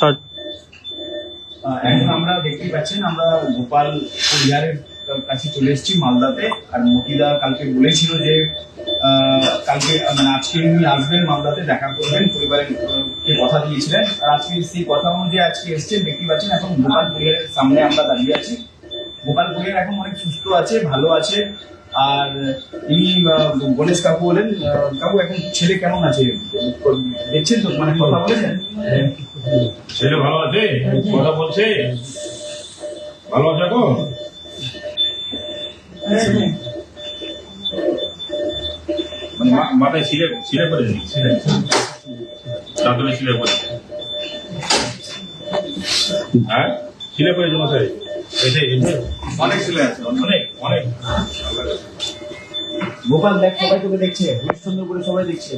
Start. এখন আমরা দেখতেই পাচ্ছেন আমরা গোপাল বিহারের কাছে চলে এসেছি মালদাতে। আর মতিদা কালকে বলেছিল যে কালকে মানে আজকে উনি আসবেন মালদাতে, দেখা করবেন, পরিবারের কে কথা দিয়েছিলেন। আর আজকে সেই কথা অনুযায়ী আজকে এসছেন। দেখতেই পাচ্ছেন এখন গোপাল বিহারের সামনে আমরা দাঁড়িয়ে আছি। গোপাল বিহার এখন অনেক সুস্থ আছে, ভালো আছে। আর ইনি গণেশ কাকু বলেন, কাকু এখন ছেলে কেমন আছে দেখছেন তো, মানে কথা বলেছেন? ছেলে ভালো আছে, কথা বলছে, ভালো আছে এখন? মানে মাথায় ছিলে করে নি, চাদরে ছিলে করে, হ্যাঁ ছিলে করে জন্য স্যার অনেক ছিলে আছে, অনেক অনেক। গোপাল দেখ, সবাই তোকে দেখছে, সুন্দর করে সবাই দেখছে।